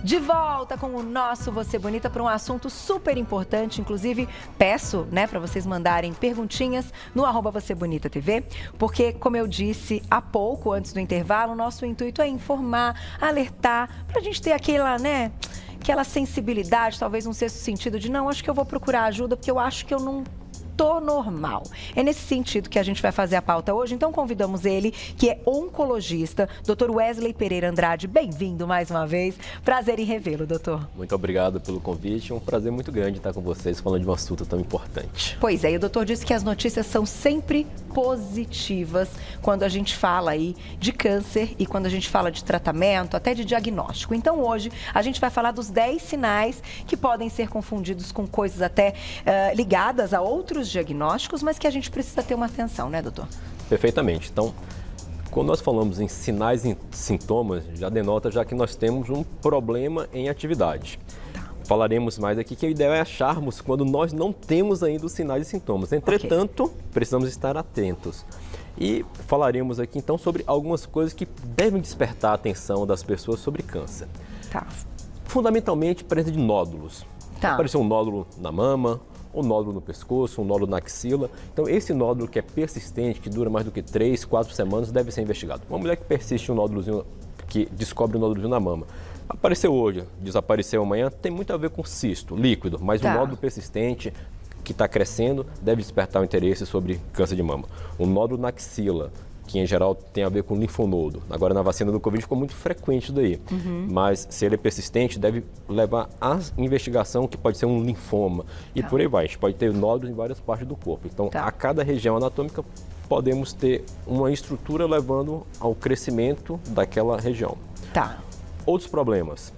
De volta com o nosso Você Bonita para um assunto super importante. Inclusive, peço, para vocês mandarem perguntinhas no @VocêBonitaTV, porque, como eu disse há pouco, antes do intervalo, o nosso intuito é informar, alertar, para a gente ter aquela sensibilidade, talvez um sexto sentido de não, acho que eu vou procurar ajuda porque eu acho que eu não tô normal. É nesse sentido que a gente vai fazer a pauta hoje. Então convidamos ele, que é oncologista, Dr. Wesley Pereira Andrade. Bem-vindo mais uma vez. Prazer em revê-lo, doutor. Muito obrigado pelo convite. É um prazer muito grande estar com vocês falando de um assunto tão importante. Pois é, e o doutor disse que as notícias são sempre positivas quando a gente fala aí de câncer e quando a gente fala de tratamento, até de diagnóstico. Então hoje a gente vai falar dos 10 sinais que podem ser confundidos com coisas até ligadas a outros diagnósticos, mas que a gente precisa ter uma atenção, né, doutor? Perfeitamente. Então, quando nós falamos em sinais e sintomas, já denota já que nós temos um problema em atividade. Falaremos mais aqui que a ideia é acharmos quando nós não temos ainda os sinais e sintomas. Entretanto, precisamos estar atentos. E falaremos aqui então sobre algumas coisas que devem despertar a atenção das pessoas sobre câncer. Fundamentalmente, presença de nódulos. Apareceu um nódulo na mama, um nódulo no pescoço, um nódulo na axila. Então, esse nódulo que é persistente, que dura mais do que 3, 4 semanas, deve ser investigado. Uma mulher que persiste um nódulozinho, que descobre um nódulozinho na mama, apareceu hoje, desapareceu amanhã, tem muito a ver com cisto, líquido, mas um nódulo persistente que está crescendo deve despertar o interesse sobre câncer de mama. Um nódulo na axila, que em geral tem a ver com linfonodo. Agora, na vacina do Covid ficou muito frequente isso daí. Mas se ele é persistente, deve levar à investigação, que pode ser um linfoma. E por aí vai. A gente pode ter nódulos em várias partes do corpo. Então, a cada região anatômica, podemos ter uma estrutura levando ao crescimento daquela região. Outros problemas.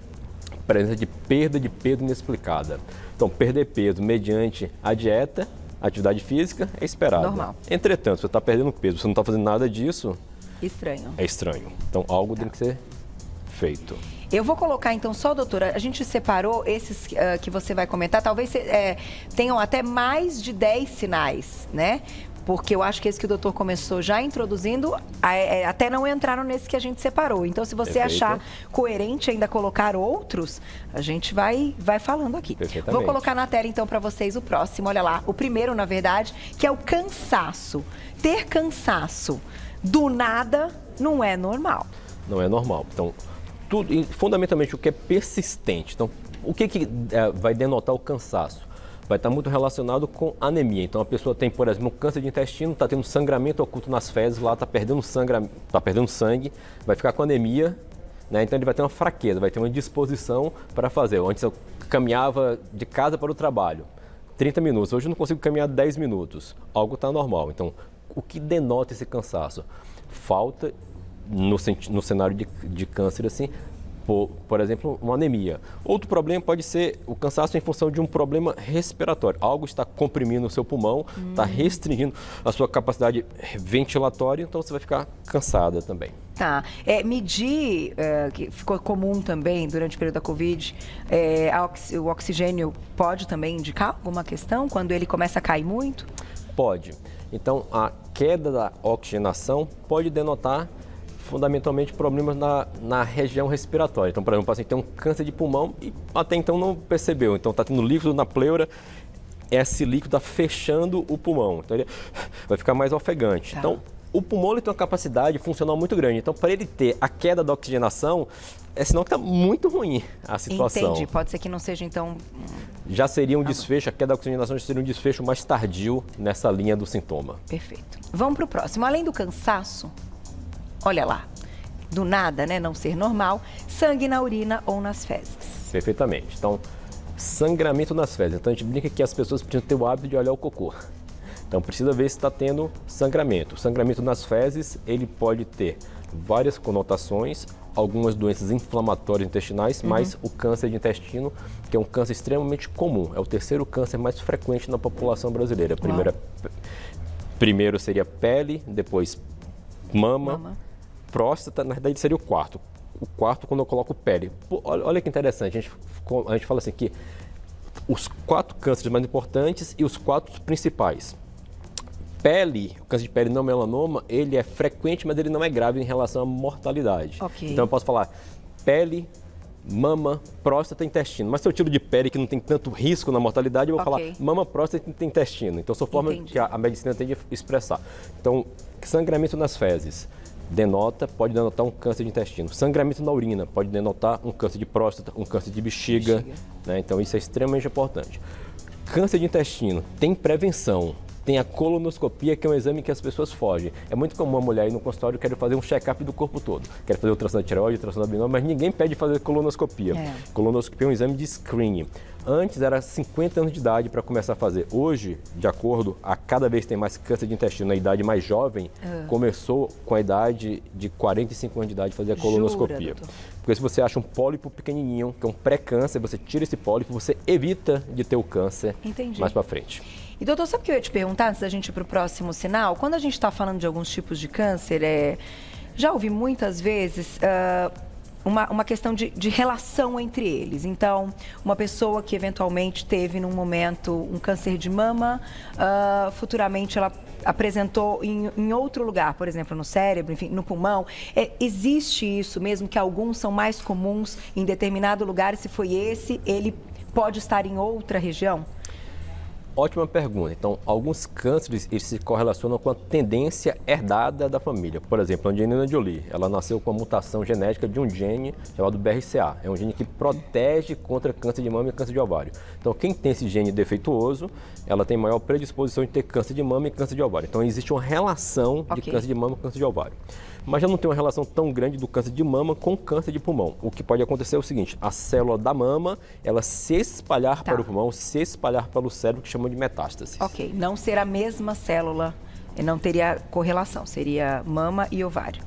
Presença de perda de peso inexplicada. Então, perder peso mediante a dieta, atividade física, é esperado. Normal. Entretanto, você está perdendo peso, você não está fazendo nada disso... Estranho. É estranho. Então, algo tem que ser feito. Eu vou colocar, então, só, doutora, a gente separou esses que você vai comentar, talvez tenham até mais de 10 sinais, né? Porque eu acho que esse que o doutor começou já introduzindo, até não entraram nesse que a gente separou. Então, se você achar coerente ainda colocar outros, a gente vai falando aqui. Vou colocar na tela, então, para vocês o próximo. Olha lá, o primeiro, na verdade, que é o cansaço. Ter cansaço do nada não é normal. Não é normal. Então, fundamentalmente, o que é persistente. Então, o que vai denotar o cansaço? Vai estar muito relacionado com anemia. Então, a pessoa tem, por exemplo, um câncer de intestino, está tendo sangramento oculto nas fezes, lá está perdendo sangue, vai ficar com anemia, né? Então ele vai ter uma fraqueza, vai ter uma disposição para fazer. Antes eu caminhava de casa para o trabalho, 30 minutos, hoje eu não consigo caminhar 10 minutos. Algo está normal. Então, o que denota esse cansaço? Falta, no cenário de câncer, assim, por exemplo, uma anemia. Outro problema pode ser o cansaço em função de um problema respiratório. Algo está comprimindo o seu pulmão, está restringindo a sua capacidade ventilatória, então você vai ficar cansada também. Medir, que ficou comum também durante o período da Covid, o oxigênio pode também indicar alguma questão quando ele começa a cair muito? Pode. Então, a queda da oxigenação pode denotar fundamentalmente problemas na região respiratória. Então, por exemplo, o paciente tem um câncer de pulmão e até então não percebeu. Então, está tendo líquido na pleura, esse líquido está fechando o pulmão. Então, ele vai ficar mais ofegante. Então, o pulmão ele tem uma capacidade funcional muito grande. Então, para ele ter a queda da oxigenação, é sinal que está muito ruim a situação. Entendi. Pode ser que não seja, então... Já seria um desfecho, a queda da oxigenação já seria um desfecho mais tardio nessa linha do sintoma. Perfeito. Vamos para o próximo. Além do cansaço, olha lá, do nada, né, não ser normal, sangue na urina ou nas fezes. Perfeitamente. Então, sangramento nas fezes. Então, a gente brinca que as pessoas precisam ter o hábito de olhar o cocô. Então, precisa ver se está tendo sangramento. O sangramento nas fezes, ele pode ter várias conotações, algumas doenças inflamatórias intestinais, mas o câncer de intestino, que é um câncer extremamente comum, é o terceiro câncer mais frequente na população brasileira. Primeiro seria pele, depois mama. Próstata, na verdade, seria o quarto. O quarto, quando eu coloco pele. Olha que interessante, a gente fala assim que os 4 cânceres mais importantes e os 4 principais. Pele, o câncer de pele não melanoma, ele é frequente, mas ele não é grave em relação à mortalidade. Então eu posso falar pele, mama, próstata e intestino. Mas se eu tiro de pele que não tem tanto risco na mortalidade, eu vou falar mama, próstata e intestino. Então, são formas que a medicina tem de expressar. Então, sangramento nas fezes pode denotar um câncer de intestino. Sangramento na urina pode denotar um câncer de próstata, um câncer de bexiga. Né? Então, isso é extremamente importante. Câncer de intestino tem prevenção. Tem a colonoscopia, que é um exame que as pessoas fogem. É muito comum a mulher ir no consultório e querer fazer um check-up do corpo todo. Quer fazer ultrassom da tireoide, ultrassom da abdômen, mas ninguém pede fazer colonoscopia. Colonoscopia é um exame de screening. Antes era 50 anos de idade para começar a fazer. Hoje, de acordo, a cada vez tem mais câncer de intestino na idade mais jovem, começou com a idade de 45 anos de idade fazer a colonoscopia. Porque se você acha um pólipo pequenininho, que é um pré-câncer, você tira esse pólipo, você evita de ter o câncer mais para frente. E doutor, sabe o que eu ia te perguntar antes da gente ir para o próximo sinal? Quando a gente está falando de alguns tipos de câncer, já ouvi muitas vezes uma questão de relação entre eles. Então, uma pessoa que eventualmente teve num momento um câncer de mama, futuramente ela apresentou em outro lugar, por exemplo, no cérebro, enfim, no pulmão. Existe isso mesmo, que alguns são mais comuns em determinado lugar, e se foi esse, ele pode estar em outra região? Ótima pergunta. Então, alguns cânceres eles se correlacionam com a tendência herdada da família. Por exemplo, a Angelina Jolie, ela nasceu com a mutação genética de um gene chamado BRCA. É um gene que protege contra câncer de mama e câncer de ovário. Então, quem tem esse gene defeituoso, ela tem maior predisposição de ter câncer de mama e câncer de ovário. Então, existe uma relação de câncer de mama e câncer de ovário. Mas já não tem uma relação tão grande do câncer de mama com câncer de pulmão. O que pode acontecer é o seguinte: a célula da mama, ela se espalhar para o pulmão, se espalhar pelo cérebro, que chamam de metástase. Ok, não ser a mesma célula, não teria correlação, seria mama e ovário,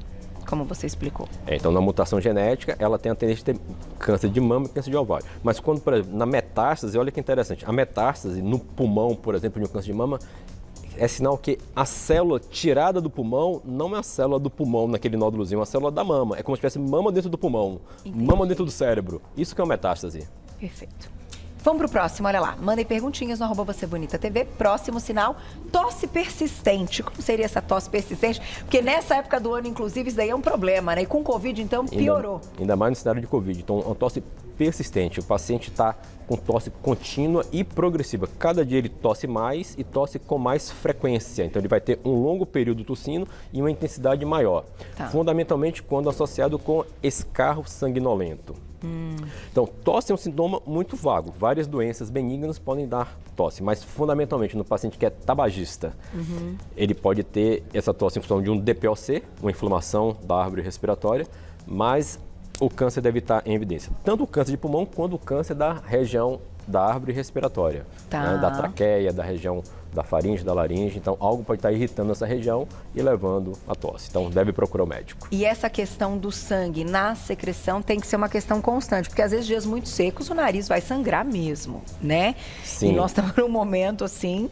como você explicou. Então, na mutação genética, ela tem a tendência de ter câncer de mama e câncer de ovário. Mas quando, por exemplo, na metástase, olha que interessante, a metástase no pulmão, por exemplo, de um câncer de mama, é sinal que a célula tirada do pulmão não é a célula do pulmão naquele nódulozinho, é uma célula da mama. É como se tivesse mama dentro do pulmão, mama dentro do cérebro. Isso que é uma metástase. Perfeito. Vamos para o próximo, olha lá. Mandem perguntinhas no @VocêBonitaTV. Próximo sinal, tosse persistente. Como seria essa tosse persistente? Porque nessa época do ano, inclusive, isso daí é um problema, né? E com Covid, então, piorou. Ainda mais no cenário de Covid. Então, uma tosse persistente. O paciente está com tosse contínua e progressiva. Cada dia ele tosse mais e tosse com mais frequência. Então, ele vai ter um longo período tossindo e uma intensidade maior. Fundamentalmente, quando associado com escarro sanguinolento. Então, tosse é um sintoma muito vago. Várias doenças benignas podem dar tosse, mas fundamentalmente no paciente que é tabagista, ele pode ter essa tosse em função de um DPOC, uma inflamação da árvore respiratória, mas o câncer deve estar em evidência. Tanto o câncer de pulmão quanto o câncer da região da árvore respiratória, né, da traqueia, da região da faringe, da laringe. Então, algo pode estar irritando essa região e levando a tosse. Então, deve procurar o médico. E essa questão do sangue na secreção tem que ser uma questão constante, porque às vezes dias muito secos o nariz vai sangrar mesmo, né? Sim. E nós estamos num momento assim,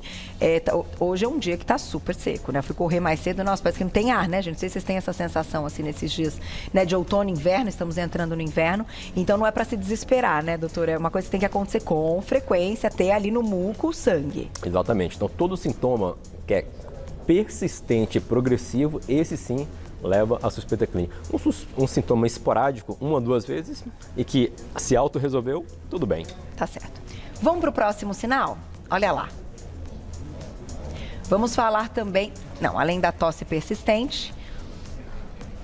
hoje é um dia que está super seco, né? Eu fui correr mais cedo, nossa, parece que não tem ar, né, gente? Não sei se vocês têm essa sensação assim nesses dias, né, de outono, inverno, estamos entrando no inverno, então não é para se desesperar, né, doutora? É uma coisa que tem que acontecer com frequência, ter ali no muco o sangue. Exatamente. Então, todo sintoma que é persistente e progressivo, esse sim leva à suspeita clínica. Um sintoma esporádico, 1 ou 2 vezes, e que se auto-resolveu, tudo bem. Tá certo. Vamos para o próximo sinal? Olha lá. Vamos falar também, além da tosse persistente,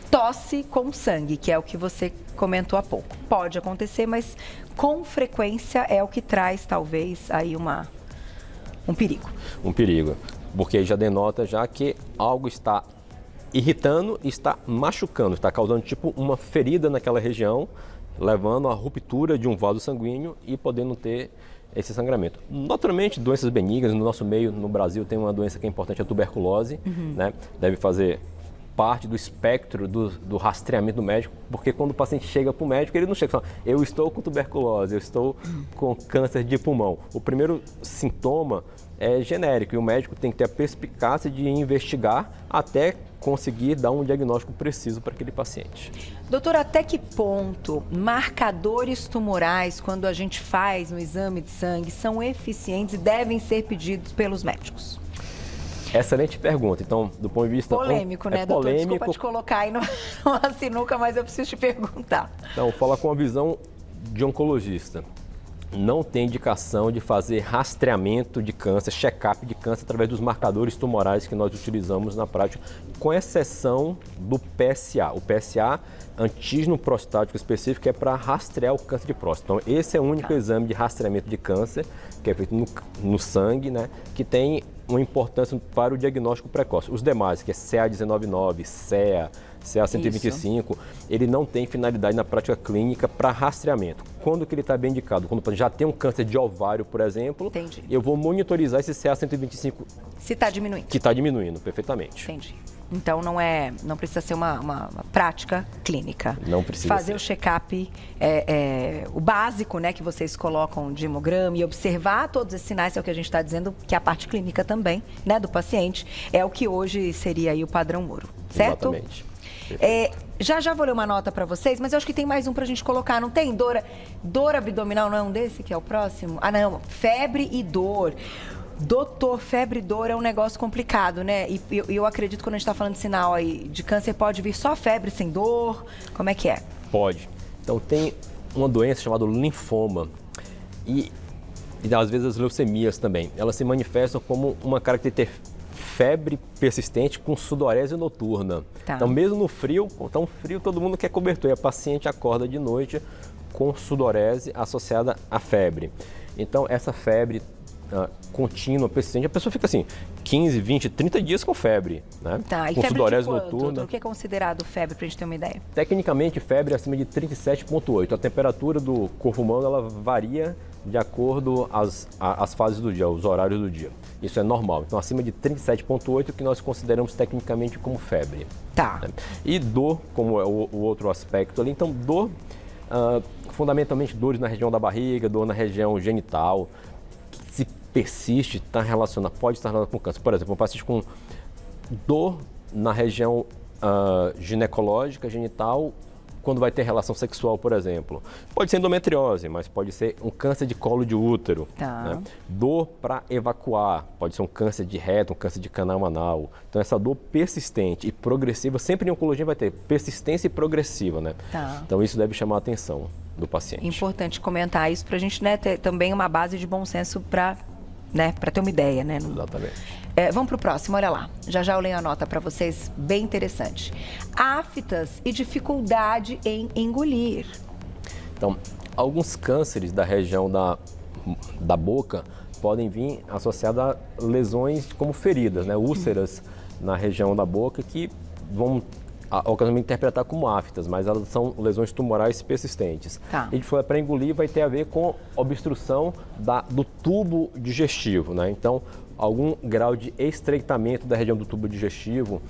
tosse com sangue, que é o que você comentou há pouco. Pode acontecer, mas com frequência é o que traz, talvez, aí um perigo. Um perigo, porque já denota já que algo está irritando e está machucando, está causando tipo uma ferida naquela região, levando à ruptura de um vaso sanguíneo e podendo ter esse sangramento. Naturalmente, doenças benignas, no nosso meio, no Brasil, tem uma doença que é importante, a tuberculose, né? Deve fazer parte do espectro do rastreamento do médico, porque quando o paciente chega para o médico, ele não chega e fala, eu estou com tuberculose, eu estou com câncer de pulmão. O primeiro sintoma é genérico e o médico tem que ter a perspicácia de investigar até conseguir dar um diagnóstico preciso para aquele paciente. Doutor, até que ponto marcadores tumorais, quando a gente faz um exame de sangue, são eficientes e devem ser pedidos pelos médicos? Excelente pergunta. Então, do ponto de vista... Polêmico, né, doutor? Polêmico. Desculpa te colocar aí numa sinuca, mas eu preciso te perguntar. Então, fala com uma visão de oncologista não tem indicação de fazer rastreamento de câncer, check-up de câncer através dos marcadores tumorais que nós utilizamos na prática, com exceção do PSA. O PSA, antígeno prostático específico, é para rastrear o câncer de próstata. Então, esse é o único exame de rastreamento de câncer que é feito no sangue, né, que tem uma importância para o diagnóstico precoce. Os demais, que é CA199, CEA, CA125, ele não tem finalidade na prática clínica para rastreamento. Quando que ele está bem indicado? Quando já tem um câncer de ovário, por exemplo, Entendi. Eu vou monitorizar esse CA125. Se está diminuindo. Que está diminuindo, perfeitamente. Entendi. Então não precisa ser uma prática clínica. Não precisa fazer ser. O check-up, o básico, né, que vocês colocam de hemograma e observar todos esses sinais, é o que a gente está dizendo, que a parte clínica também, né, do paciente, é o que hoje seria aí o padrão ouro, certo? Exatamente. Já vou ler uma nota para vocês, mas eu acho que tem mais um para a gente colocar, não tem? Dor abdominal, não é um desse que é o próximo? Ah, não, febre e dor. Doutor, febre e dor é um negócio complicado, né? E eu acredito que quando a gente está falando de sinal aí de câncer, pode vir só febre sem dor? Como é que é? Pode. Então, tem uma doença chamada linfoma e às vezes as leucemias também. Elas se manifestam como uma característica febre persistente com sudorese noturna. Tá. Então, mesmo no frio, tão frio, todo mundo quer cobertor. E a paciente acorda de noite com sudorese associada à febre. Então, essa febre contínua, persistente, a pessoa fica assim, 15, 20, 30 dias com febre, né? Tá, e com febre sudorese de quanto? noturna. O que é considerado febre, pra gente ter uma ideia? Tecnicamente, febre é acima de 37,8. A temperatura do corpo humano, ela varia de acordo às fases do dia, os horários do dia. Isso é normal. Então, acima de 37,8, que nós consideramos tecnicamente como febre. Tá. Né? E dor, como é o outro aspecto ali. Então, dor, fundamentalmente dores na região da barriga, dor na região genital, que se persiste, pode estar relacionado com câncer. Por exemplo, um paciente com dor na região ginecológica, genital, quando vai ter relação sexual, por exemplo. Pode ser endometriose, mas pode ser um câncer de colo de útero. Tá. Né? Dor para evacuar, pode ser um câncer de reto, um câncer de canal anal. Então, essa dor persistente e progressiva, sempre em oncologia vai ter persistência e progressiva, né? Tá. Então, isso deve chamar a atenção do paciente. Importante comentar isso para a gente, né, ter também uma base de bom senso para ter uma ideia, né? Exatamente. Vamos para o próximo, olha lá. Já eu leio a nota para vocês, bem interessante. Aftas e dificuldade em engolir. Então, alguns cânceres da região da boca podem vir associados a lesões como feridas, né? Úlceras na região da boca que vão ocasionalmente interpretar como aftas, mas elas são lesões tumorais persistentes. Tá. E para engolir vai ter a ver com obstrução do tubo digestivo, né? Então, algum grau de estreitamento da região do tubo digestivo,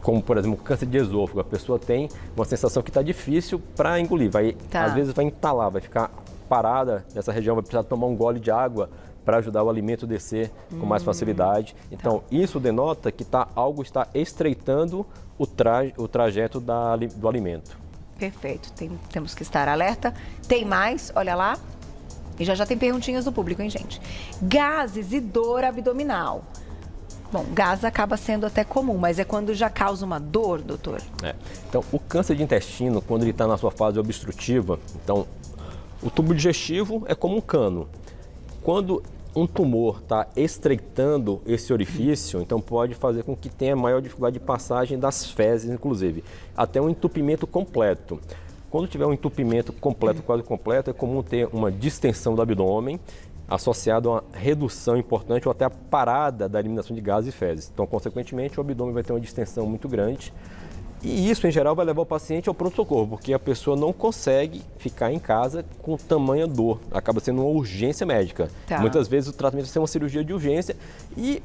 como, por exemplo, câncer de esôfago. A pessoa tem uma sensação que está difícil para engolir. Às vezes vai entalar, vai ficar parada nessa região, vai precisar tomar um gole de água para ajudar o alimento a descer com mais facilidade. Então, isso denota que algo está estreitando o trajeto do alimento. Perfeito. Temos que estar alerta. Tem mais, olha lá. E já tem perguntinhas do público, hein, gente? Gases e dor abdominal. Bom, gás acaba sendo até comum, mas é quando já causa uma dor, doutor? Então, o câncer de intestino, quando ele está na sua fase obstrutiva, então, o tubo digestivo é como um cano. Quando um tumor está estreitando esse orifício, então pode fazer com que tenha maior dificuldade de passagem das fezes, inclusive, até um entupimento completo. Quando tiver um entupimento completo, quase completo, é comum ter uma distensão do abdômen associado a uma redução importante ou até a parada da eliminação de gases e fezes. Então, consequentemente, o abdômen vai ter uma distensão muito grande e isso, em geral, vai levar o paciente ao pronto-socorro, porque a pessoa não consegue ficar em casa com tamanha dor. Acaba sendo uma urgência médica. Tá. Muitas vezes o tratamento vai ser uma cirurgia de urgência e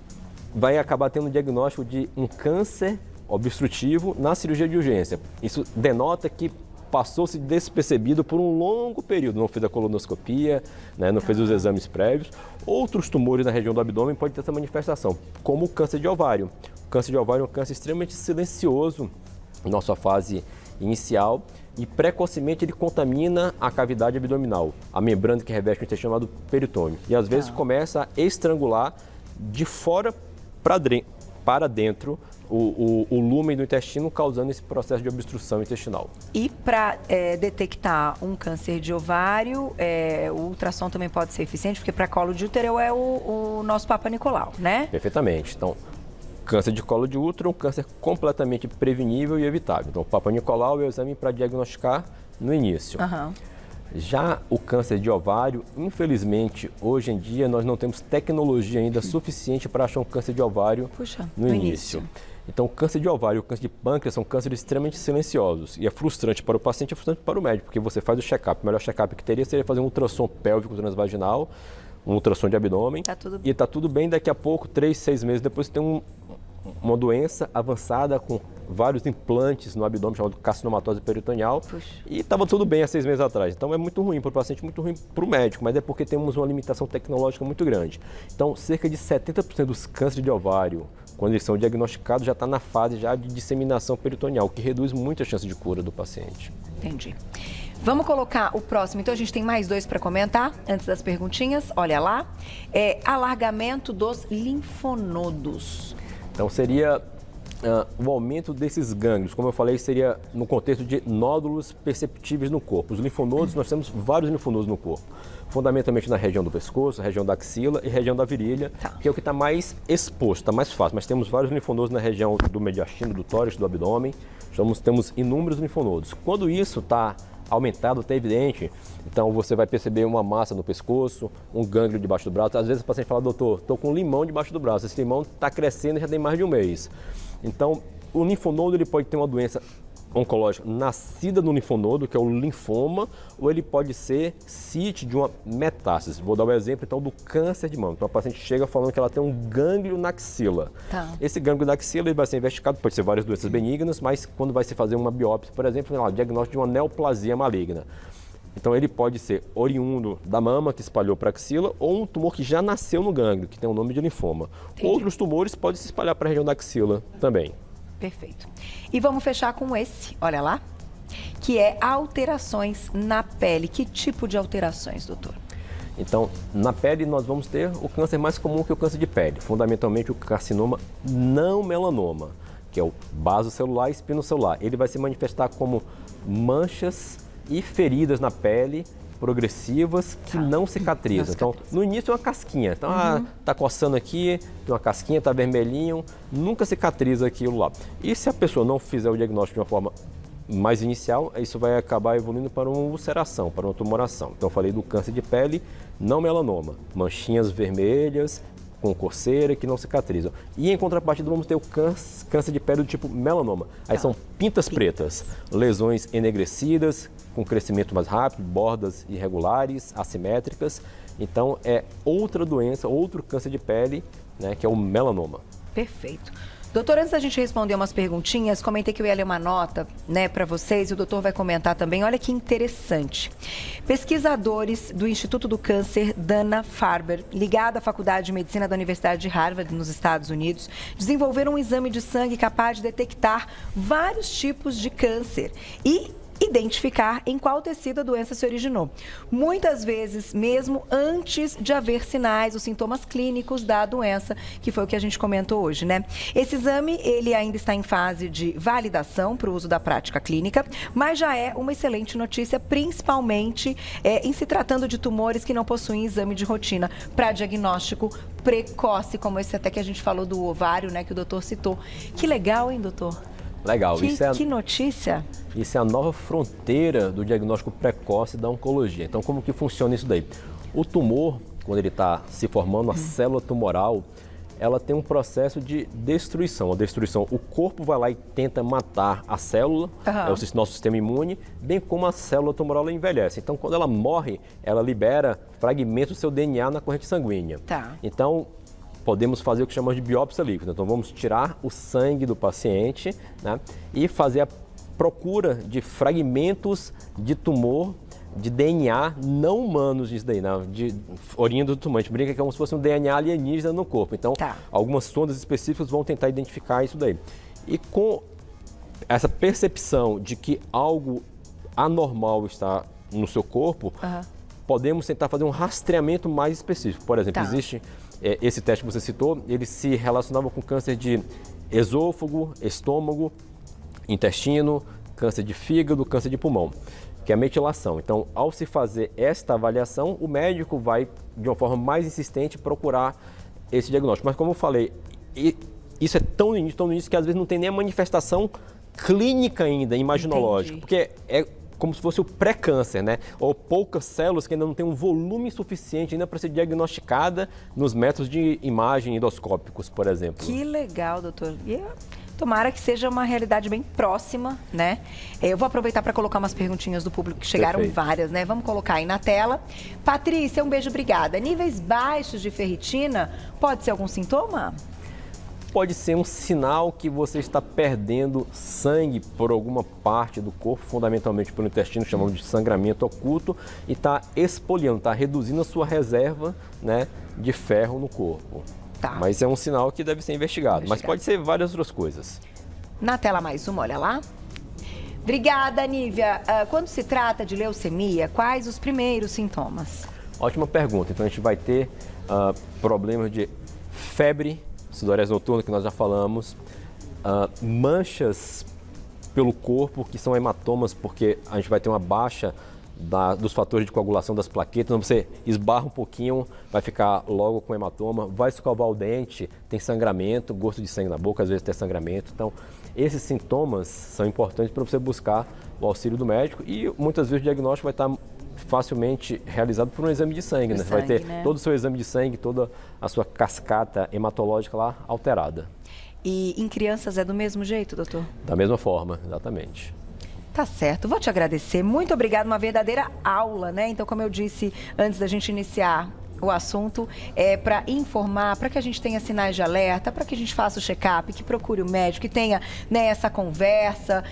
vai acabar tendo um diagnóstico de um câncer obstrutivo na cirurgia de urgência. Isso denota que passou-se despercebido por um longo período, não fez a colonoscopia, né, não fez os exames prévios. Outros tumores na região do abdômen podem ter essa manifestação, como o câncer de ovário. O câncer de ovário é um câncer extremamente silencioso na sua fase inicial e precocemente ele contamina a cavidade abdominal, a membrana que reveste o intestino chamado peritônio. E às vezes começa a estrangular de fora para para dentro o lúmen do intestino, causando esse processo de obstrução intestinal. E para detectar um câncer de ovário, o ultrassom também pode ser eficiente, porque para colo de útero é o nosso Papa Nicolau, né? Perfeitamente. Então, câncer de colo de útero é um câncer completamente prevenível e evitável. Então, o Papa Nicolau é o exame para diagnosticar no início. Uhum. Já o câncer de ovário, infelizmente, hoje em dia, nós não temos tecnologia ainda suficiente para achar um câncer de ovário no início. Então, o câncer de ovário e o câncer de pâncreas são cânceres extremamente silenciosos. E é frustrante para o paciente e é frustrante para o médico, porque você faz o check-up. O melhor check-up que teria seria fazer um ultrassom pélvico transvaginal, um ultrassom de abdômen. E está tudo bem, daqui a pouco, 3, 6 meses depois, você tem uma doença avançada com vários implantes no abdômen, chamado carcinomatose peritoneal. E estava tudo bem há 6 meses atrás. Então é muito ruim para o paciente, muito ruim para o médico, mas é porque temos uma limitação tecnológica muito grande. Então, cerca de 70% dos cânceres de ovário, quando eles são diagnosticados, já está na fase já de disseminação peritoneal, o que reduz muito a chance de cura do paciente. Entendi. Vamos colocar o próximo. Então, a gente tem mais 2 para comentar, antes das perguntinhas. Olha lá. Alargamento dos linfonodos. Então, seria o aumento desses gânglios. Como eu falei, seria no contexto de nódulos perceptíveis no corpo. Os linfonodos, nós temos vários linfonodos no corpo. Fundamentalmente na região do pescoço, região da axila e região da virilha, que é o que está mais exposto, está mais fácil. Mas temos vários linfonodos na região do mediastino, do tórax, do abdômen. Temos inúmeros linfonodos. Quando isso está aumentado, está evidente, então você vai perceber uma massa no pescoço, um gânglio debaixo do braço. Às vezes o paciente fala, doutor, estou com um limão debaixo do braço. Esse limão está crescendo e já tem mais de um mês. Então, o linfonodo ele pode ter uma doença oncológica nascida no linfonodo, que é o linfoma, ou ele pode ser sítio de uma metástase. Vou dar o exemplo, então, do câncer de mama. Então, a paciente chega falando que ela tem um gânglio na axila. Esse gânglio na axila ele vai ser investigado, pode ser várias doenças benignas, mas quando vai se fazer uma biópsia, por exemplo, o diagnóstico de uma neoplasia maligna. Então, ele pode ser oriundo da mama, que espalhou para a axila, ou um tumor que já nasceu no gânglio, que tem o nome de linfoma. Outros tumores podem se espalhar para a região da axila também. Perfeito. E vamos fechar com esse, olha lá, que é alterações na pele. Que tipo de alterações, doutor? Então, na pele nós vamos ter o câncer mais comum, que é o câncer de pele. Fundamentalmente o carcinoma não melanoma, que é o basocelular e espinocelular. Ele vai se manifestar como manchas e feridas na pele progressivas que não cicatrizam. Então, no início é uma casquinha. Então, tá coçando aqui, tem uma casquinha, tá vermelhinho, nunca cicatriza aquilo lá. E se a pessoa não fizer o diagnóstico de uma forma mais inicial, isso vai acabar evoluindo para uma ulceração, para uma tumoração. Então, eu falei do câncer de pele, não melanoma, manchinhas vermelhas, com coceira, que não cicatrizam. E em contrapartida, vamos ter o câncer de pele do tipo melanoma. Aí são pintas pretas, lesões enegrecidas, com crescimento mais rápido, bordas irregulares, assimétricas. Então, é outra doença, outro câncer de pele, né, que é o melanoma. Perfeito. Doutor, antes da gente responder umas perguntinhas, comentei que eu ia ler uma nota, né, para vocês, e o doutor vai comentar também. Olha que interessante. Pesquisadores do Instituto do Câncer Dana-Farber, ligado à Faculdade de Medicina da Universidade de Harvard, nos Estados Unidos, desenvolveram um exame de sangue capaz de detectar vários tipos de câncer e identificar em qual tecido a doença se originou. Muitas vezes, mesmo antes de haver sinais ou sintomas clínicos da doença, que foi o que a gente comentou hoje, né? Esse exame, ele ainda está em fase de validação para o uso da prática clínica, mas já é uma excelente notícia, principalmente em se tratando de tumores que não possuem exame de rotina para diagnóstico precoce, como esse até que a gente falou do ovário, né, que o doutor citou. Que legal, hein, doutor? Legal. Que notícia. Isso é a nova fronteira do diagnóstico precoce da oncologia. Então, como que funciona isso daí? O tumor, quando ele está se formando, a célula tumoral, ela tem um processo de destruição. A destruição, o corpo vai lá e tenta matar a célula, é o nosso sistema imune, bem como a célula tumoral ela envelhece. Então, quando ela morre, ela libera fragmentos do seu DNA na corrente sanguínea. Então, podemos fazer o que chamamos de biópsia líquida. Então, vamos tirar o sangue do paciente, né, e fazer a procura de fragmentos de tumor, de DNA não humanos, disso daí, né, oriundo do tumor. A gente brinca que é como se fosse um DNA alienígena no corpo. Então, algumas sondas específicas vão tentar identificar isso daí. E com essa percepção de que algo anormal está no seu corpo, podemos tentar fazer um rastreamento mais específico. Por exemplo, existe esse teste que você citou, ele se relacionava com câncer de esôfago, estômago, intestino, câncer de fígado, câncer de pulmão, que é a metilação. Então, ao se fazer esta avaliação, o médico vai, de uma forma mais insistente, procurar esse diagnóstico. Mas, como eu falei, isso é tão no início que às vezes não tem nem a manifestação clínica ainda, imaginológica, porque é como se fosse o pré-câncer, né? Ou poucas células que ainda não têm um volume suficiente ainda para ser diagnosticada nos métodos de imagem endoscópicos, por exemplo. Que legal, doutor. Tomara que seja uma realidade bem próxima, né? Eu vou aproveitar para colocar umas perguntinhas do público, que chegaram várias, né? Vamos colocar aí na tela. Patrícia, um beijo, obrigada. Níveis baixos de ferritina, pode ser algum sintoma? Pode ser um sinal que você está perdendo sangue por alguma parte do corpo, fundamentalmente pelo intestino, chamamos de sangramento oculto, e está expoliando, está reduzindo a sua reserva, né, de ferro no corpo. Mas é um sinal que deve ser investigado. Mas pode ser várias outras coisas. Na tela mais uma, olha lá. Obrigada, Nívia. Quando se trata de leucemia, quais os primeiros sintomas? Ótima pergunta. Então a gente vai ter problemas de febre, sudorese noturna, que nós já falamos, manchas pelo corpo, que são hematomas, porque a gente vai ter uma baixa dos fatores de coagulação das plaquetas. Então você esbarra um pouquinho, vai ficar logo com hematoma, vai escovar o dente, tem sangramento, gosto de sangue na boca, às vezes tem sangramento. Então, esses sintomas são importantes para você buscar o auxílio do médico, e muitas vezes o diagnóstico vai estar facilmente realizado por um exame de sangue, né? Você vai ter todo o seu exame de sangue, toda a sua cascata hematológica lá alterada. E em crianças é do mesmo jeito, doutor? Da mesma forma, exatamente. Tá certo, vou te agradecer. Muito obrigada, uma verdadeira aula, né? Então, como eu disse antes da gente iniciar o assunto, é para informar, para que a gente tenha sinais de alerta, para que a gente faça o check-up, que procure o médico, que tenha, né, essa conversa,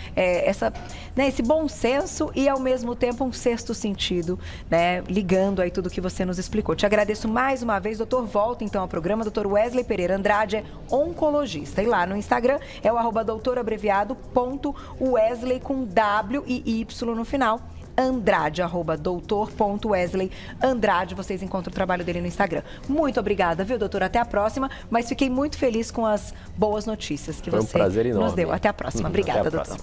esse bom senso e, ao mesmo tempo, um sexto sentido, né, ligando aí tudo que você nos explicou. Te agradeço mais uma vez, doutor. Volta então ao programa. Doutor Wesley Pereira Andrade é oncologista, e lá no Instagram é o @doutorabreviado.wesley com W e Y no final. Andrade, @doutor.Wesley Andrade. Vocês encontram o trabalho dele no Instagram. Muito obrigada, viu, doutor? Até a próxima. Mas fiquei muito feliz com as boas notícias que você nos deu. Até a próxima. Obrigada, doutor.